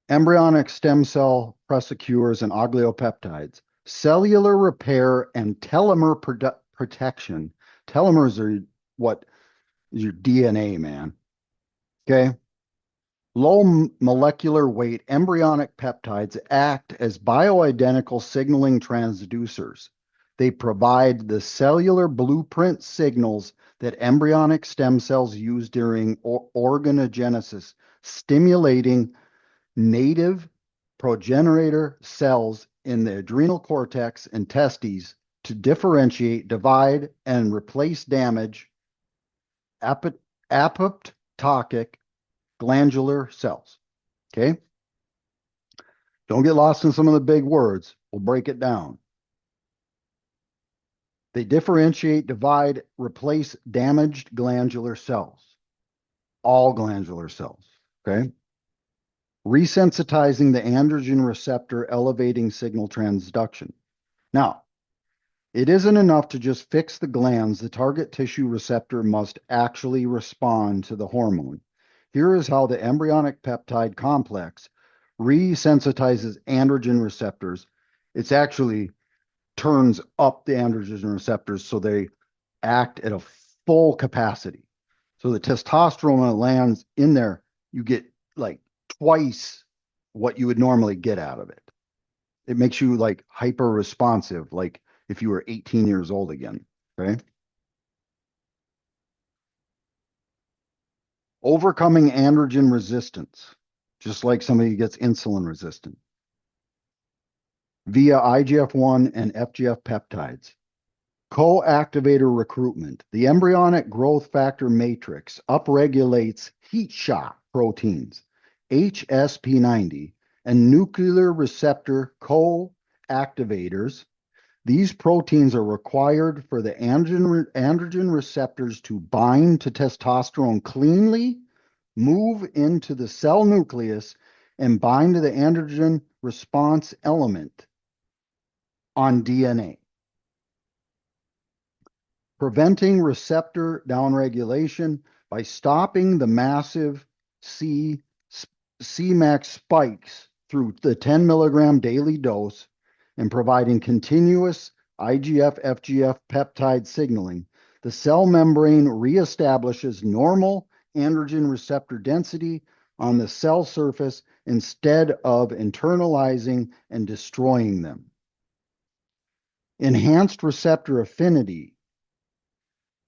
embryonic stem cell presecures and oligopeptides, cellular repair and telomere protection. Telomeres are what is your DNA, man. Okay. Low molecular weight embryonic peptides act as bioidentical signaling transducers. They provide the cellular blueprint signals that embryonic stem cells use during organogenesis, stimulating native progenitor cells in the adrenal cortex and testes to differentiate, divide, and replace damaged apoptotic glandular cells. Okay. Don't get lost in some of the big words. We'll break it down. They differentiate, divide, replace damaged glandular cells, all glandular cells. Okay. Resensitizing the androgen receptor, elevating signal transduction. Now, it isn't enough to just fix the glands. The target tissue receptor must actually respond to the hormone. Here is how the embryonic peptide complex resensitizes androgen receptors. It's actually turns up the androgen receptors so they act at a full capacity. So the testosterone that lands in there, you get like twice what you would normally get out of it. It makes you like hyper responsive, like if you were 18 years old again. Okay. Overcoming androgen resistance, just like somebody gets insulin resistant, via IGF-1 and FGF peptides. Co-activator recruitment. The embryonic growth factor matrix upregulates heat shock proteins, HSP90, and nuclear receptor co-activators. These proteins are required for the androgen receptors to bind to testosterone cleanly, move into the cell nucleus, and bind to the androgen response element on DNA. Preventing receptor downregulation by stopping the massive Cmax spikes through the 10 milligram daily dose and providing continuous IGF-FGF peptide signaling. The cell membrane reestablishes normal androgen receptor density on the cell surface instead of internalizing and destroying them. Enhanced receptor affinity.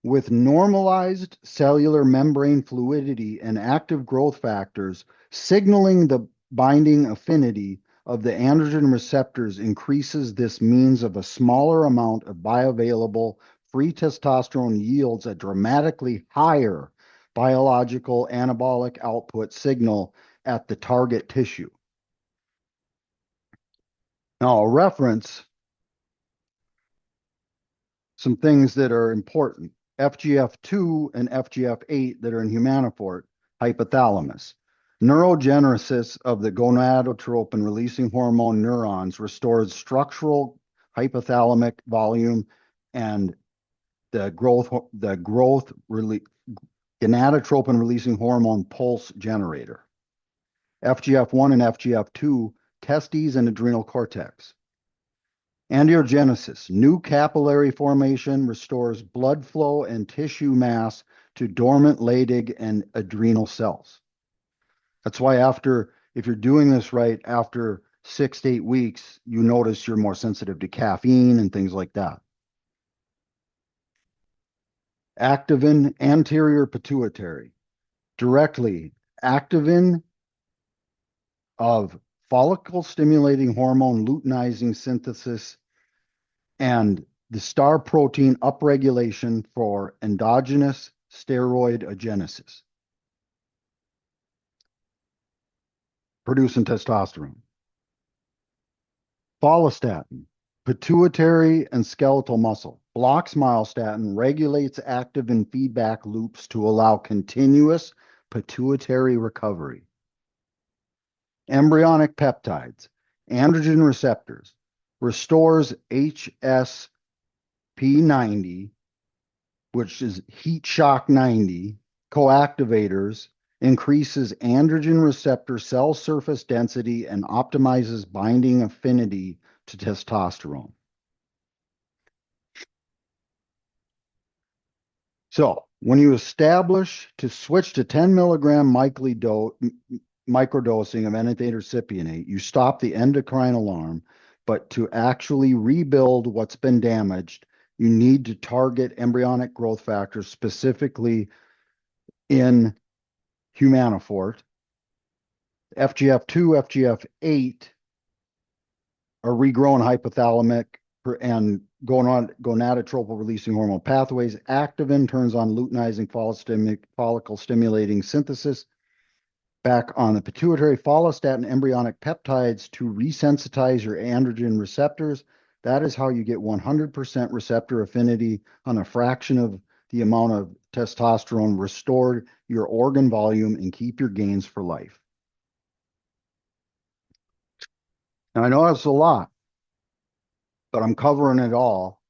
With normalized cellular membrane fluidity and active growth factors, signaling the binding affinity of the androgen receptors increases. This means of a smaller amount of bioavailable free testosterone yields a dramatically higher biological anabolic output signal at the target tissue. Now, I'll reference some things that are important. FGF2 and FGF8 that are in humanoport, hypothalamus. Neurogenesis of the gonadotropin releasing hormone neurons restores structural hypothalamic volume and the gonadotropin releasing hormone pulse generator. FGF1 and FGF2, testes and adrenal cortex. Angiogenesis, new capillary formation restores blood flow and tissue mass to dormant Leydig and adrenal cells. That's why if you're doing this right, after 6 to 8 weeks, you notice you're more sensitive to caffeine and things like that. Activin, anterior pituitary. Directly, activin of follicle stimulating hormone luteinizing synthesis and the star protein upregulation for endogenous steroid agenesis, producing testosterone. Follistatin, pituitary and skeletal muscle, blocks myostatin, regulates activin feedback loops to allow continuous pituitary recovery. Embryonic peptides, androgen receptors, restores HSP90, which is heat shock 90, coactivators, increases androgen receptor cell surface density, and optimizes binding affinity to testosterone. So when you establish to switch to 10 milligram microdosing of N-ethate or cypionate, you stop the endocrine alarm, but to actually rebuild what's been damaged, you need to target embryonic growth factors, specifically in humanofort. FGF2, FGF8 are regrowing hypothalamic and gonadotropal releasing hormone pathways. Activin turns on luteinizing follicle stimulating synthesis back on the pituitary. Follistatin embryonic peptides to resensitize your androgen receptors. That is how you get 100% receptor affinity on a fraction of the amount of testosterone, restored your organ volume, and keep your gains for life. Now, I know that's a lot, but I'm covering it all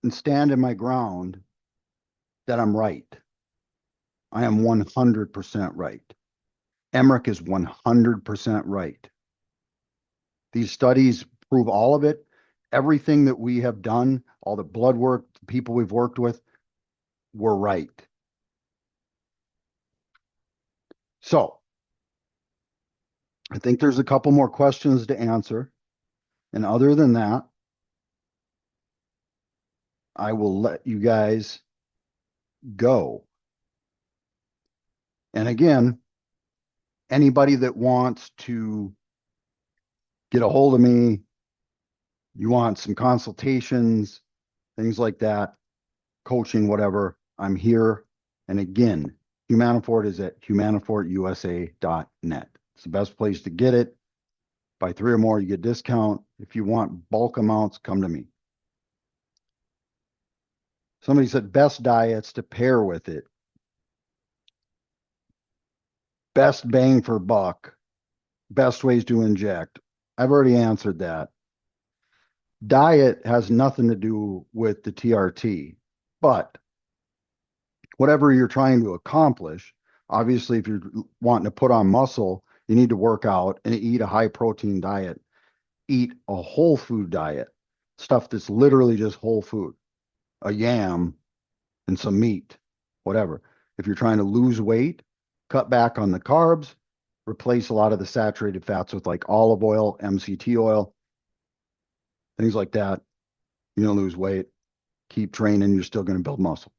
and standing my ground that I'm right. I am 100% right. Emmerich is 100% right. These studies prove all of it. Everything that we have done, all the blood work, the people we've worked with, we're right. So I think there's a couple more questions to answer. And other than that, I will let you guys go. And again, anybody that wants to get a hold of me, you want some consultations, things like that, coaching, whatever, I'm here. And again, Humanofort is at humanofortusa.net. It's the best place to get it. Buy 3 or more, you get discount. If you want bulk amounts, come to me. Somebody said best diets to pair with it. Best bang for buck. Best ways to inject. I've already answered that. Diet has nothing to do with the TRT, but whatever you're trying to accomplish, obviously, if you're wanting to put on muscle, you need to work out and eat a high protein diet. Eat a whole food diet, stuff that's literally just whole food, a yam and some meat, whatever. If you're trying to lose weight, cut back on the carbs, replace a lot of the saturated fats with like olive oil, MCT oil, things like that. You're going to lose weight, keep training, you're still going to build muscle.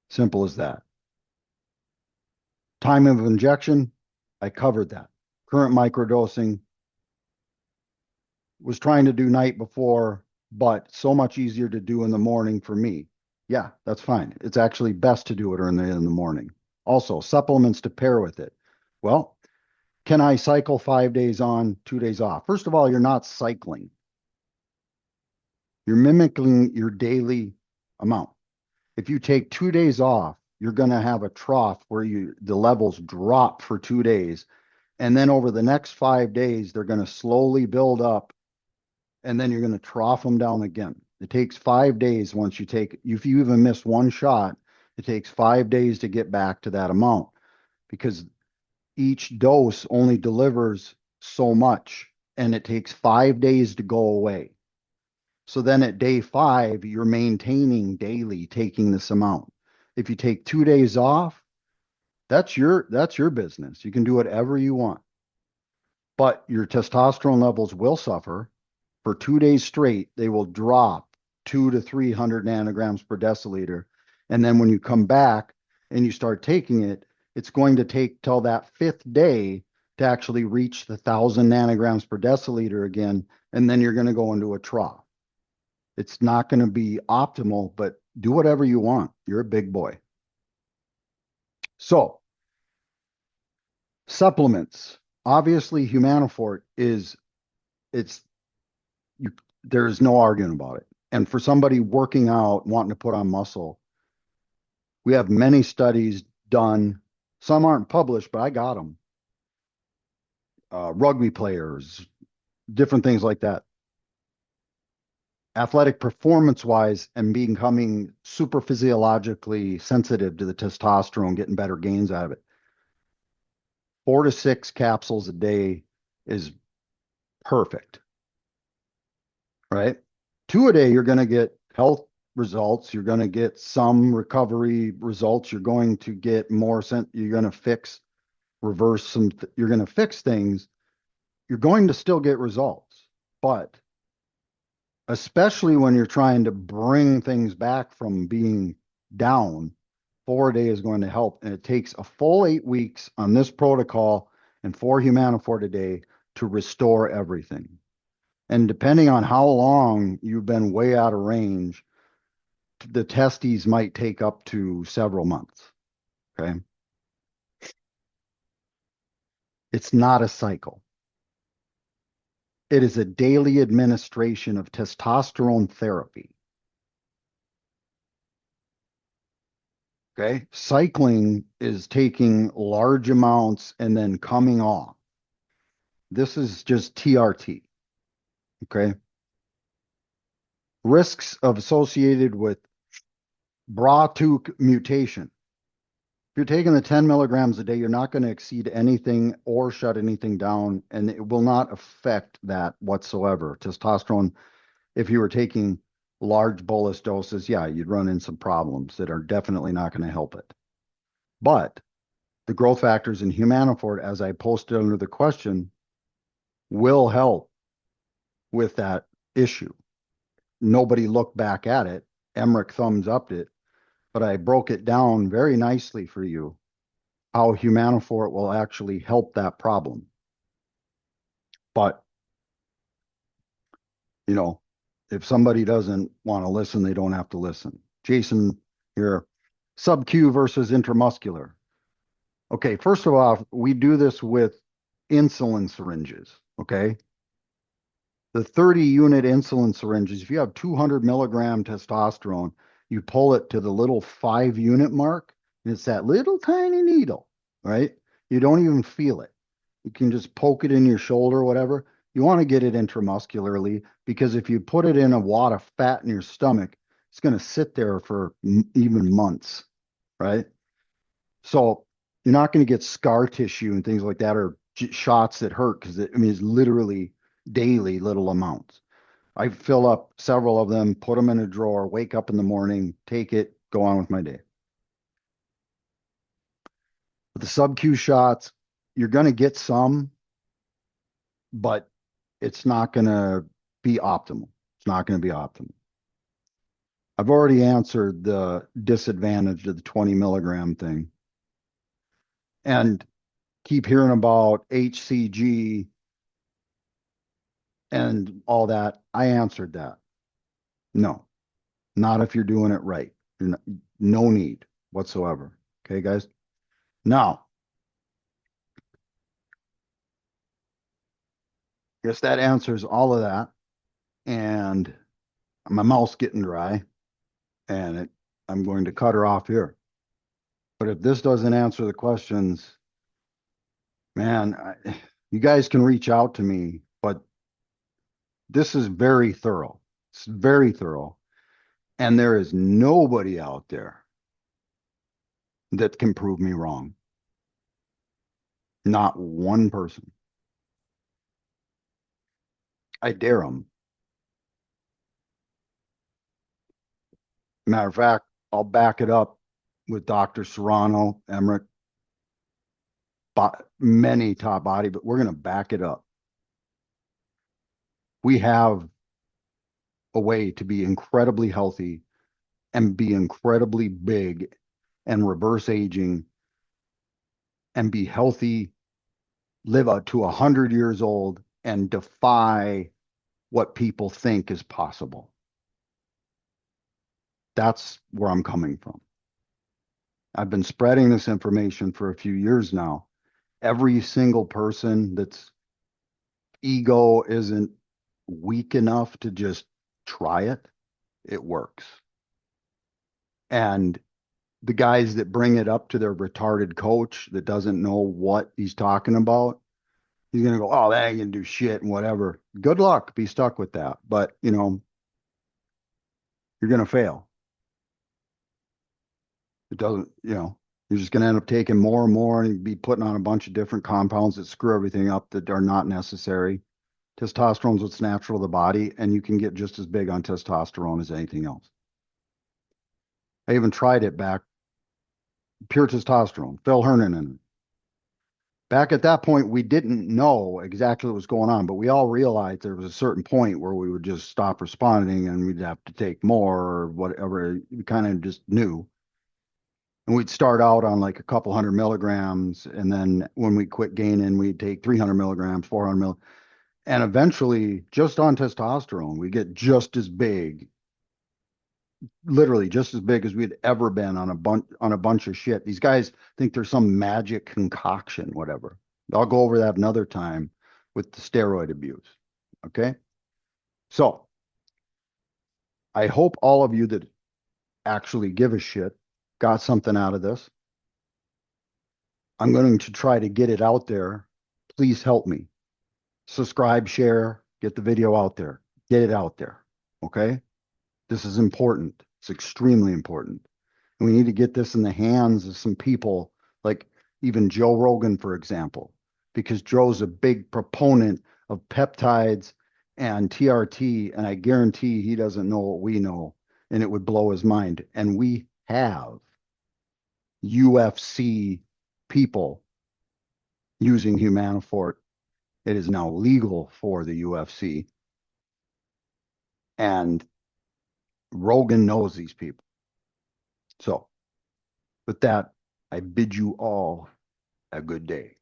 Simple as that. Time of injection, I covered that. Current microdosing, was trying to do night before, but so much easier to do in the morning for me. Yeah, that's fine. It's actually best to do it in the morning. Also, supplements to pair with it. Well, can I cycle 5 days on, 2 days off? First of all, you're not cycling. You're mimicking your daily amount. If you take 2 days off, you're going to have a trough where the levels drop for 2 days. And then over the next 5 days, they're going to slowly build up. And then you're going to trough them down again. It takes 5 days once you take, if you even miss one shot, it takes 5 days to get back to that amount because each dose only delivers so much and it takes 5 days to go away. So then at day 5, you're maintaining daily taking this amount. If you take 2 days off, that's your business. You can do whatever you want. But your testosterone levels will suffer. For 2 days straight, they will drop 200 to 300 nanograms per deciliter. And then when you come back and you start taking it, it's going to take till that 5th day to actually reach the 1,000 nanograms per deciliter again. And then you're going to go into a trough. It's not going to be optimal, but do whatever you want. You're a big boy. So, supplements. Obviously, Humanofort there's no arguing about it. And for somebody working out, wanting to put on muscle, we have many studies done. Some aren't published, but I got them. Rugby players, different things like that. athletic performance wise and becoming super physiologically sensitive to the testosterone, getting better gains out of it. 4 to 6 capsules a day is perfect, right? 2 a day, you're going to get health results. You're going to get some recovery results. You're going to get more, you're going to fix, reverse some, you're going to fix things. You're going to still get results, but especially when you're trying to bring things back from being down, 4 a day is going to help. And it takes a full 8 weeks on this protocol and 4 Humanofort a day to restore everything. And depending on how long you've been way out of range, the testes might take up to several months. Okay. It's not a cycle. It is a daily administration of testosterone therapy. Okay. Cycling is taking large amounts and then coming off. This is just TRT. Okay. Risks associated with BRA2 mutation. If you're taking the 10 milligrams a day, you're not going to exceed anything or shut anything down, and it will not affect that whatsoever. Testosterone, if you were taking large bolus doses, yeah, you'd run into some problems that are definitely not going to help it. But the growth factors in Humanofort, as I posted under the question, will help with that issue. Nobody looked back at it. Emmerich thumbs upped it, but I broke it down very nicely for you how Humanofort will actually help that problem. But, you know, if somebody doesn't want to listen, they don't have to listen. Jason here, sub-Q versus intramuscular. Okay, first of all, we do this with insulin syringes, okay? The 30-unit insulin syringes, if you have 200 milligram testosterone, you pull it to the little 5-unit mark, and it's that little tiny needle, right? You don't even feel it. You can just poke it in your shoulder or whatever. You want to get it intramuscularly because if you put it in a wad of fat in your stomach, it's going to sit there for even months, right? So you're not going to get scar tissue and things like that or shots that hurt because it's literally daily little amounts. I fill up several of them, put them in a drawer, wake up in the morning, take it, go on with my day. With the sub-Q shots, you're going to get some, but it's not going to be optimal. It's not going to be optimal. I've already answered the disadvantage of the 20 milligram thing. And keep hearing about HCG and all that. I answered that. No, not if you're doing it right. No need whatsoever. Okay, guys? Now, guess that answers all of that. And my mouth's getting dry, and I'm going to cut her off here. But if this doesn't answer the questions, man, you guys can reach out to me, but this is very thorough. It's very thorough. And there is nobody out there that can prove me wrong. Not one person. I dare them. Matter of fact, I'll back it up with Dr. Serrano, Emmerich, many top body, but we're going to back it up. We have a way to be incredibly healthy and be incredibly big and reverse aging and be healthy, live up to 100 years old and defy what people think is possible. That's where I'm coming from. I've been spreading this information for a few years now. Every single person that's ego isn't weak enough to just try it, it works. And the guys that bring it up to their retarded coach that doesn't know what he's talking about, he's going to go, oh, that ain't going to do shit and whatever. Good luck. Be stuck with that. But, you're going to fail. It doesn't, you're just going to end up taking more and more and be putting on a bunch of different compounds that screw everything up that are not necessary. Testosterone is what's natural to the body, and you can get just as big on testosterone as anything else. I even tried it back, pure testosterone, Phil Hernan in it. Back at that point, we didn't know exactly what was going on, but we all realized there was a certain point where we would just stop responding and we'd have to take more or whatever. We kind of just knew. And we'd start out on like a couple hundred milligrams. And then when we quit gaining, we'd take 300 milligrams, 400 mil. And eventually, just on testosterone, we get just as big, literally just as big as we'd ever been on a bunch of shit. These guys think there's some magic concoction, whatever. I'll go over that another time with the steroid abuse. Okay. So I hope all of you that actually give a shit got something out of this. I'm going to try to get it out there. Please help me. Subscribe, share, get the video out there. Get it out there. Okay. This is important. It's extremely important. And we need to get this in the hands of some people, like even Joe Rogan, for example, because Joe's a big proponent of peptides and TRT, and I guarantee he doesn't know what we know, and it would blow his mind. And we have UFC people using Humanofort. It is now legal for the UFC. And Rogan knows these people. So with that, I bid you all a good day.